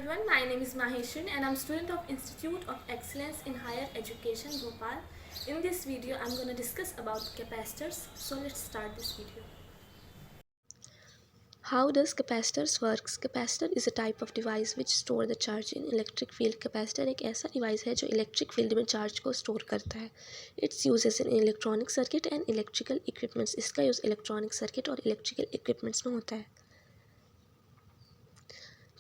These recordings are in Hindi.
everyone, my name is Maheshwin and I'm student of Institute of Excellence in Higher Education, Bhopal. In this video, I'm going to discuss about capacitors. So let's start this video. How does capacitors works? Capacitor is a type of device which store the charge in electric field. Capacitor एक ऐसा डिवाइस है जो इलेक्ट्रिक फील्ड में चार्ज को स्टोर करता है. Its uses in electronic circuit and electrical equipments. इसका यूज़ इलेक्ट्रॉनिक सर्किट और इलेक्ट्रिकल इक्विपमेंट्स में होता है.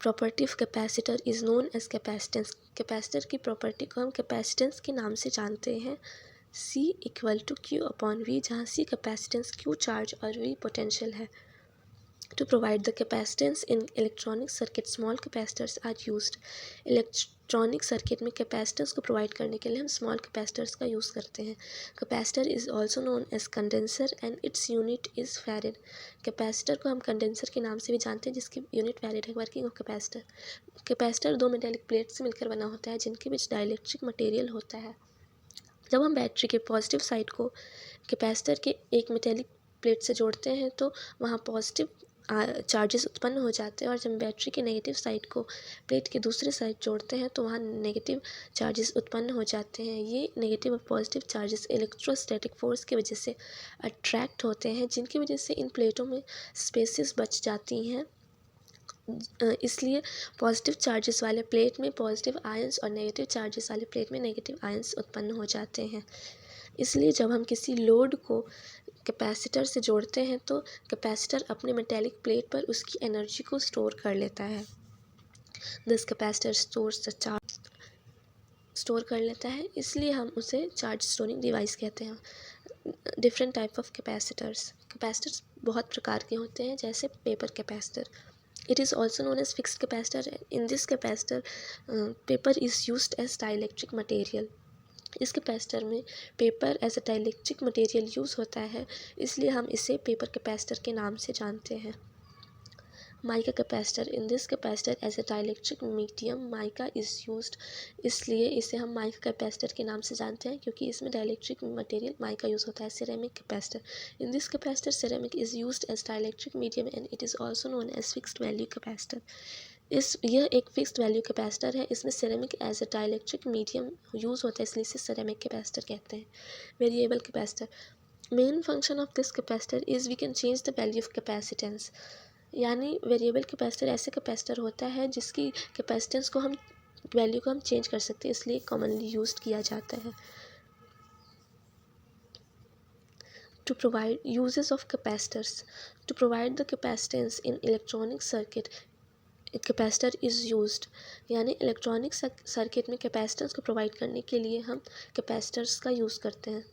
Property of capacitor is known as capacitance. Capacitor की प्रॉपर्टी को हम कैपेसिटेंस के नाम से जानते हैं. C equal to Q upon V, जहाँ C कैपेसिटेंस, Q चार्ज और V पोटेंशियल है. To provide the capacitance in electronic circuit, small capacitors are used. Electronic circuit में कैपेसिटर्स को प्रोवाइड करने के लिए हम स्मॉल कैपेसिटर्स का यूज़ करते हैं. Capacitor is also known as condenser and its unit is farad. Capacitor को हम कंडेंसर के नाम से भी जानते हैं जिसकी यूनिट फैरेड है. Working of capacitor. कैपेसिटर दो मेटेलिक प्लेट से मिलकर बना होता है जिनके बीच डाइलेक्ट्रिक मटेरियल होता है. जब हम बैटरी के पॉजिटिव साइड को कैपेसिटर के एक मेटेलिक प्लेट से जोड़ते हैं तो वहाँ पॉजिटिव चार्जेस उत्पन्न हो जाते हैं, और जब बैटरी के नेगेटिव साइड को प्लेट के दूसरे साइड जोड़ते हैं तो वहाँ नेगेटिव चार्जेस उत्पन्न हो जाते हैं. ये नेगेटिव और पॉजिटिव चार्जेस इलेक्ट्रोस्टैटिक फोर्स की वजह से अट्रैक्ट होते हैं, जिनकी वजह से इन प्लेटों में स्पेसेस बच जाती हैं. इसलिए पॉजिटिव चार्जेस वाले प्लेट में पॉजिटिव आयंस और नेगेटिव चार्जेस वाले प्लेट में नेगेटिव आयंस उत्पन्न हो जाते हैं. इसलिए जब हम किसी लोड को कैपेसिटर से जोड़ते हैं तो कैपेसिटर अपने मेटेलिक प्लेट पर उसकी एनर्जी को स्टोर कर लेता है. दिस कैपेसिटर स्टोर कर लेता है, इसलिए हम उसे चार्ज स्टोरिंग डिवाइस कहते हैं. Different type of capacitors. Capacitors बहुत प्रकार के होते हैं, जैसे paper capacitor. It is also known as fixed capacitor. In this capacitor, paper is used as dielectric material. इस कैपेसिटर में paper as a dielectric material use होता है, इसलिए हम इसे पेपर कैपेसिटर के नाम से जानते हैं. Mica capacitor. In this capacitor as a dielectric medium mica is used. इसलिए इसे हम माइका कैपेसिटर के नाम से जानते हैं क्योंकि इसमें डाइलेक्ट्रिक मटेरियल माइका यूज़ होता है. Ceramic capacitor. In this capacitor ceramic is used as dielectric medium and it is also known as fixed value capacitor. यह एक फिक्स्ड वैल्यू कैपेसिटर है. इसमें ceramic as a dielectric medium use होता है, इसलिए इसे सिरेमिक कैपेसिटर कहते हैं. Variable capacitor. Main function of this capacitor is we can change the value of capacitance. यानी वेरिएबल कैपेसिटर ऐसे कैपेसिटर होता है जिसकी कैपेसिटेंस को हम वैल्यू को हम चेंज कर सकते हैं, इसलिए कॉमनली यूज्ड किया जाता है. To provide uses of capacitors. To provide the capacitance in electronic circuit, capacitor is used. यानी इलेक्ट्रॉनिक सर्किट में कैपेसिटर्स को प्रोवाइड करने के लिए हम कैपेसिटर्स का यूज़ करते हैं.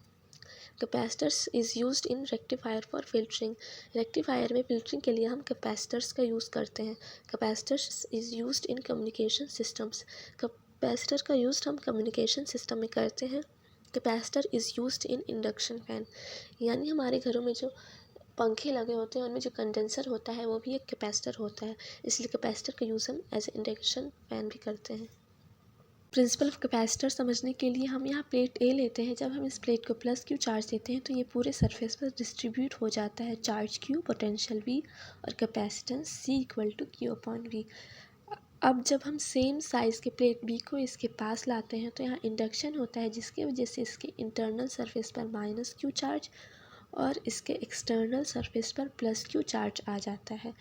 Capacitors is used in rectifier for filtering. Rectifier में फिल्टरिंग के लिए हम कैपेसिटर्स का यूज़ करते हैं. Capacitors is used in communication systems. Capacitor का यूज़ हम कम्युनिकेशन सिस्टम में करते हैं. Capacitor is used in induction fan. यानी हमारे घरों में जो पंखे लगे होते हैं उनमें जो कंडेंसर होता है वो भी एक कैपेसिटर होता है, इसलिए कैपेसिटर का यूज़ हम एज ए इंडक्शन फैन भी करते हैं. प्रिंसिपल ऑफ कैपेसिटर समझने के लिए हम यहाँ प्लेट ए लेते हैं. जब हम इस प्लेट को प्लस क्यू चार्ज देते हैं तो ये पूरे सरफेस पर डिस्ट्रीब्यूट हो जाता है. चार्ज क्यू, पोटेंशियल वी और capacitance C equal to Q upon V. अब जब हम सेम साइज़ के प्लेट बी को इसके पास लाते हैं तो यहाँ इंडक्शन होता है, जिसकी वजह से इसके इंटरनल सरफेस पर माइनस क्यू चार्ज और इसके एक्सटर्नल सरफेस पर प्लस क्यू चार्ज आ जाता है,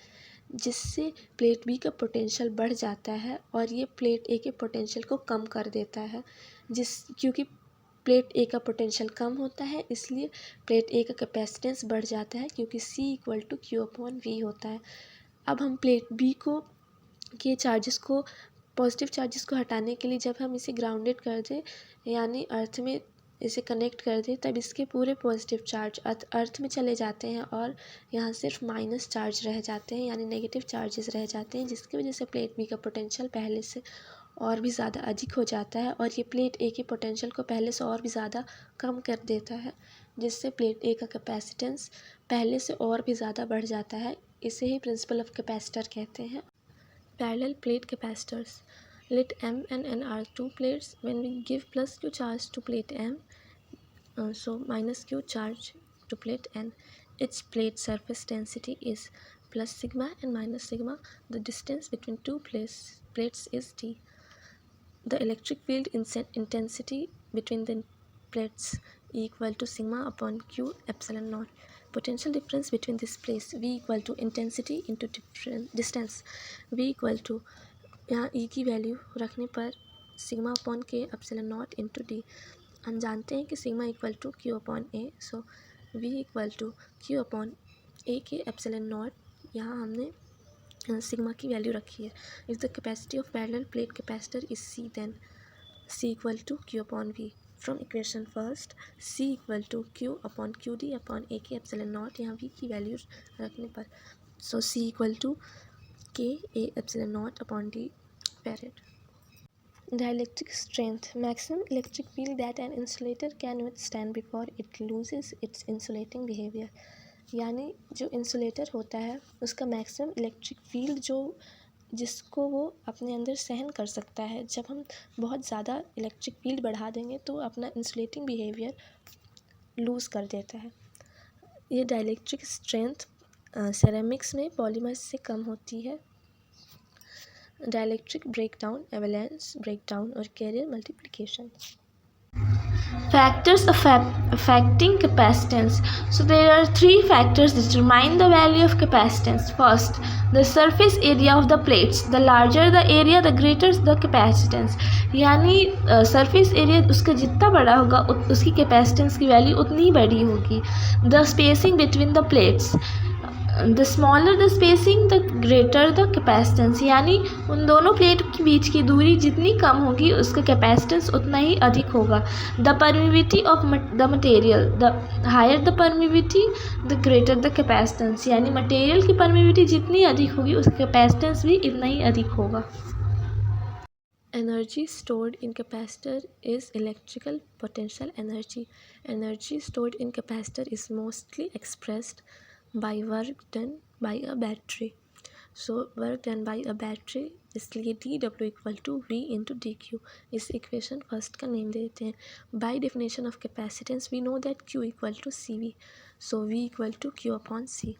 जिससे प्लेट बी का पोटेंशियल बढ़ जाता है और ये प्लेट ए के पोटेंशियल को कम कर देता है. क्योंकि प्लेट ए का पोटेंशियल कम होता है इसलिए प्लेट ए का कैपेसिटेंस बढ़ जाता है, क्योंकि C equal to Q upon V होता है. अब हम प्लेट बी को के चार्जेस को पॉजिटिव चार्जेस को हटाने के लिए जब हम इसे ग्राउंडेड कर दें यानी अर्थ में इसे कनेक्ट कर दें, तब इसके पूरे पॉजिटिव चार्ज अर्थ में चले जाते हैं और यहाँ सिर्फ माइनस चार्ज रह जाते हैं, यानी नेगेटिव चार्जेस रह जाते हैं, जिसकी वजह से प्लेट बी का पोटेंशियल पहले से और भी ज़्यादा अधिक हो जाता है और ये प्लेट ए के पोटेंशियल को पहले से और भी ज़्यादा कम कर देता है, जिससे प्लेट ए का कैपेसिटेंस पहले से और भी ज़्यादा बढ़ जाता है. इसे ही प्रिंसिपल ऑफ कैपेसिटर कहते हैं. Parallel plate capacitors. Let M and N are two plates. When we give plus Q charge to plate M, so minus Q charge to plate N, its plate surface density is plus sigma and minus sigma. The distance between two plates is d. The electric field intensity between the plates equal to sigma upon q epsilon naught. Potential difference between this place V equal to intensity into distance. V equal to यहाँ E की वैल्यू रखने पर sigma upon K epsilon naught into D. हम जानते हैं कि sigma equal to Q upon A. So V equal to Q upon A K epsilon naught. यहाँ हमने सिग्मा की वैल्यू रखी है. If the capacity of parallel plate capacitor is C, then C equal to Q upon V. From equation first C equal to Q upon Q D upon A K epsilon naught. यहाँ वी की वैल्यू रखने पर so C equal to K A epsilon naught upon D farad. Dielectric strength, maximum electric field that an insulator can withstand before it loses its insulating behavior. यानी जो इंसुलेटर होता है उसका मैक्सिमम इलेक्ट्रिक फील्ड जिसको वो अपने अंदर सहन कर सकता है. जब हम बहुत ज़्यादा इलेक्ट्रिक फील्ड बढ़ा देंगे तो अपना इंसुलेटिंग बिहेवियर लूज़ कर देता है. ये डाइलेक्ट्रिक स्ट्रेंथ सेरेमिक्स में पॉलीमर्स से कम होती है. Dielectric breakdown, avalanche breakdown or carrier multiplication. Factors affecting capacitance. So there are three factors that determine the value of capacitance. First, the surface area of the plates. The larger the area, the greater the capacitance. यानी surface area उसका जितना बड़ा होगा उसकी capacitance की वैल्यू उतनी बड़ी होगी. The spacing between the plates. The smaller the spacing the greater the capacitance. यानी उन दोनों प्लेट के बीच की दूरी जितनी कम होगी उसका कैपेसिटेंस उतना ही अधिक होगा. The permittivity of the material. The higher the permittivity the greater the capacitance. यानी मटेरियल की परमिविटी जितनी अधिक होगी उसका कैपेसिटेंस भी इतना ही अधिक होगा. Energy stored in capacitor is electrical potential energy. Energy stored in capacitor is mostly expressed by work done by a battery. So work done by a battery, इसलिए dW equal to V into dQ. इस इक्वेशन फर्स्ट का नेम देते हैं. By definition of capacitance we know that Q equal to CV. So V equal to Q upon C.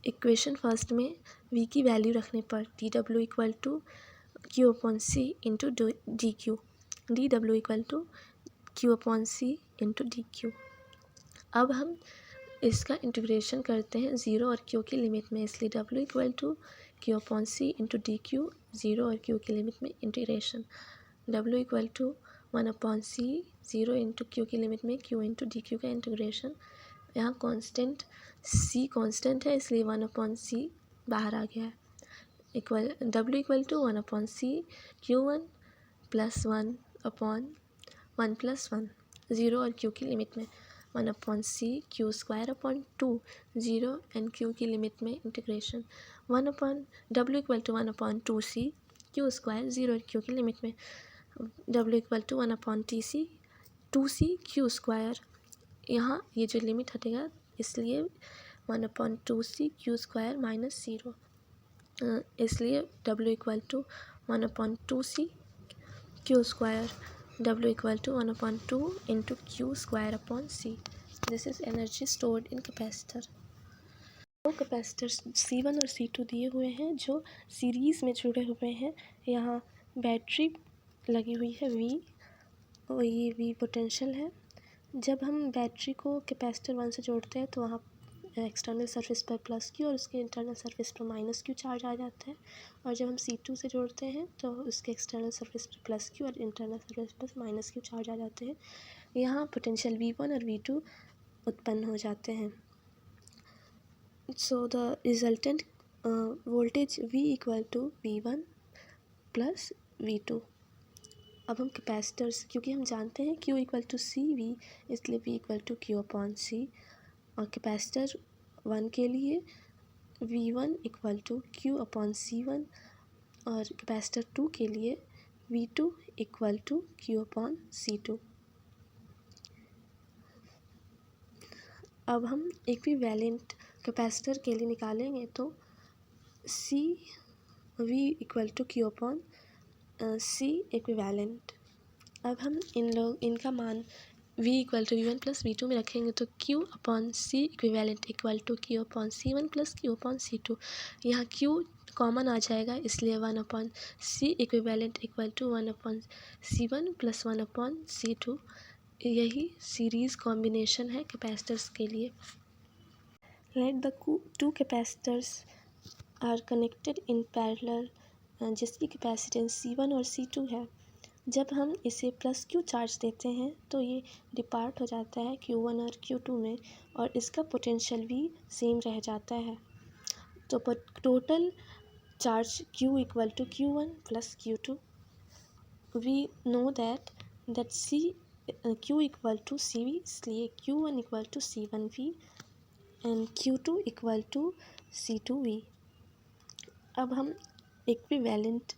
Equation first में V की वैल्यू रखने पर dW equal to Q upon C into dQ. dW equal to Q upon C into dQ. अब हम इसका इंटीग्रेशन करते हैं ज़ीरो और क्यू की लिमिट में, इसलिए W equal to Q upon C into D Q. Zero और क्यू की लिमिट में integration. W equal to 1 upon C. Zero into Q की लिमिट में क्यू इंटू डी क्यू का इंटीग्रेशन. यहाँ कांस्टेंट C कांस्टेंट है इसलिए 1 अपॉन सी बाहर आ गया है. W equal to 1 upon C Q1 plus 1 upon 1 plus 1. Zero और क्यू की लिमिट में 1 upon C Q square upon 2. Zero and Q की लिमिट में integration. 1 upon W equal to 1 upon 2C Q square. Zero और क्यू की लिमिट में W equal to 1 upon TC 2C Q square. यहाँ ये जो लिमिट हटेगा इसलिए 1 upon 2C Q square minus zero. इसलिए W equal to 1 upon 2C Q square. W equal to 1 upon 2 into Q square upon C. This is energy stored in capacitor. दो कैपेसिटर्स C1 और C2 दिए हुए हैं जो सीरीज़ में जुड़े हुए हैं. यहाँ बैटरी लगी हुई है V और ये V पोटेंशियल है. जब हम बैटरी को कैपेसिटर 1 से जोड़ते हैं तो वहाँ एक्सटर्नल सरफेस पर प्लस क्यू और उसके इंटरनल सरफेस पर माइनस क्यू चार्ज आ जाता है. और जब हम C2 से जोड़ते हैं तो उसके एक्सटर्नल सरफेस पर प्लस क्यू और इंटरनल सरफेस पर माइनस क्यू चार्ज आ जाते हैं. यहाँ पोटेंशियल V1 और V2 उत्पन्न हो जाते हैं. So the resultant voltage V equal to V1 plus V2. अब हम कैपेसिटर्स, क्योंकि हम जानते हैं Q इक्वल टू CV इसलिए V equal to Q upon C. और कैपेसिटर 1 के लिए V1 equal to Q upon C1 और कैपेसिटर 2 के लिए V2 equal to Q upon C2. अब हम इक्विवेलेंट कैपेसिटर के लिए निकालेंगे तो V equal to Q upon C equivalent. अब हम इनका मान we equal to V1 plus V2 में रखेंगे तो Q upon C equivalent equal to Q upon C1 plus Q upon C2। यहाँ Q कॉमन आ जाएगा, इसलिए 1 upon C equivalent equal to 1 upon C1 plus 1 upon C2। यही सीरीज़ कॉम्बिनेशन है कैपेसिटर्स के लिए। Let the two capacitors are connected in parallel, जिसकी कैपेसिटेंस C1 और C2 है। जब हम इसे प्लस Q चार्ज देते हैं तो ये डिपार्ट हो जाता है Q1 और Q2 में, और इसका पोटेंशियल भी सेम रह जाता है। तो total charge Q equal to Q1 plus Q2। We know that Q equal to CV, इसलिए Q1 equal to C1V and Q2 equal to C2V। अब हम इक्विवेलेंट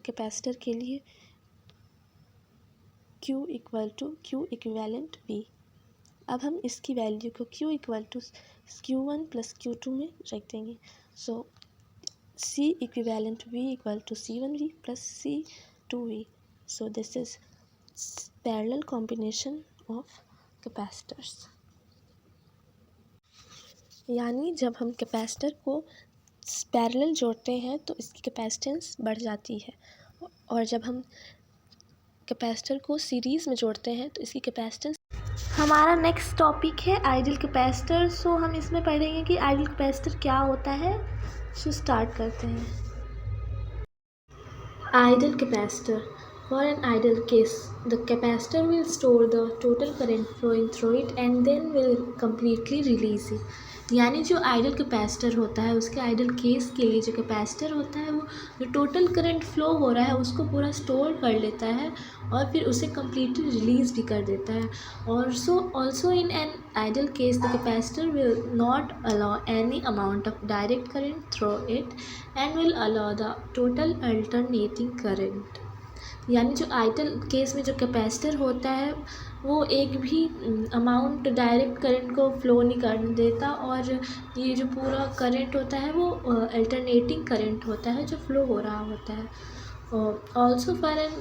कैपेसिटर के लिए Q इक्विवेलेंट V। अब हम इसकी वैल्यू को Q equal to Q1 plus Q2 में रख देंगे। So C equivalent V equal to C1V plus C2V। So this is parallel combination of capacitors. यानी जब हम कैपेसिटर को पैरेलल जोड़ते हैं तो इसकी कैपेसिटेंस बढ़ जाती है, और जब हम कैपेसिटर को सीरीज़ में जोड़ते हैं तो इसकी कैपेसिटेंस। हमारा नेक्स्ट टॉपिक है आइडियल कैपेसिटर। सो हम इसमें पढ़ेंगे कि आइडियल कैपेसिटर क्या होता है। सो स्टार्ट करते हैं। Ideal capacitor. For an ideal case, the capacitor will store the total current flowing through it and then will completely release it. यानी जो आइडियल कैपेसिटर होता है उसके आइडियल केस के लिए जो कैपेसिटर होता है वो जो टोटल करंट फ्लो हो रहा है उसको पूरा स्टोर कर लेता है और फिर उसे कम्प्लीटली रिलीज़ भी कर देता है। और also in an ideal case the capacitor will not allow any amount of direct current through it and will allow the total alternating current. यानी जो आइडियल केस में जो कैपेसिटर होता है वो एक भी अमाउंट डायरेक्ट करंट को फ्लो नहीं करने देता, और ये जो पूरा करंट होता है वो अल्टरनेटिंग करंट होता है जो फ्लो हो रहा होता है। Also for an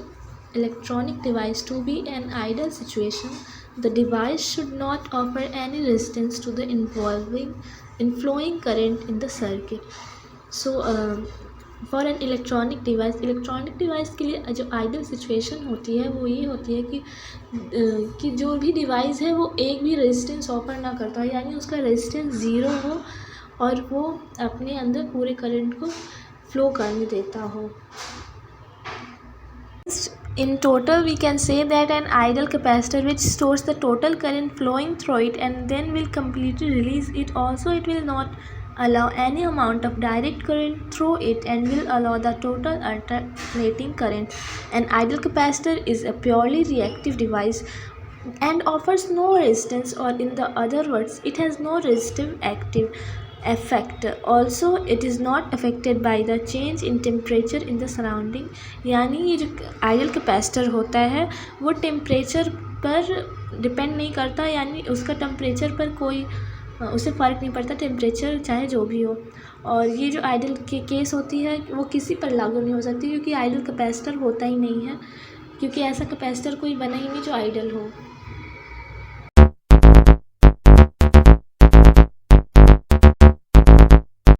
electronic device to be an ideal situation the device should not offer any resistance to the inflowing current in the circuit. So for an electronic device के लिए जो आइडियल सिचुएशन होती है वो ये होती है कि जो भी डिवाइस है वो एक भी रेजिस्टेंस ऑफर ना करता हो, यानी उसका रेजिस्टेंस ज़ीरो हो और वो अपने अंदर पूरे करंट को फ्लो करने देता हो। In total, we can say that an ideal capacitor which stores the total current flowing through it and then will completely release it. Also, it will not allow any amount of direct current through it and will allow the total alternating current. An ideal capacitor is a purely reactive device and offers no resistance, or in the other words, it has no resistive active effect. Also, it is not affected by the change in temperature in the surrounding. यानी ये जो आइडियल कैपेसिटर होता है वो टेम्परेचर पर डिपेंड नहीं करता, यानी उसका टेम्परेचर पर कोई उसे फ़र्क नहीं पड़ता, टेम्परेचर चाहे जो भी हो। और ये जो आइडियल के केस होती है वो किसी पर लागू नहीं हो सकती, क्योंकि आइडियल कैपेसिटर होता ही नहीं है, क्योंकि ऐसा कैपेसिटर कोई बना ही नहीं जो आइडियल हो।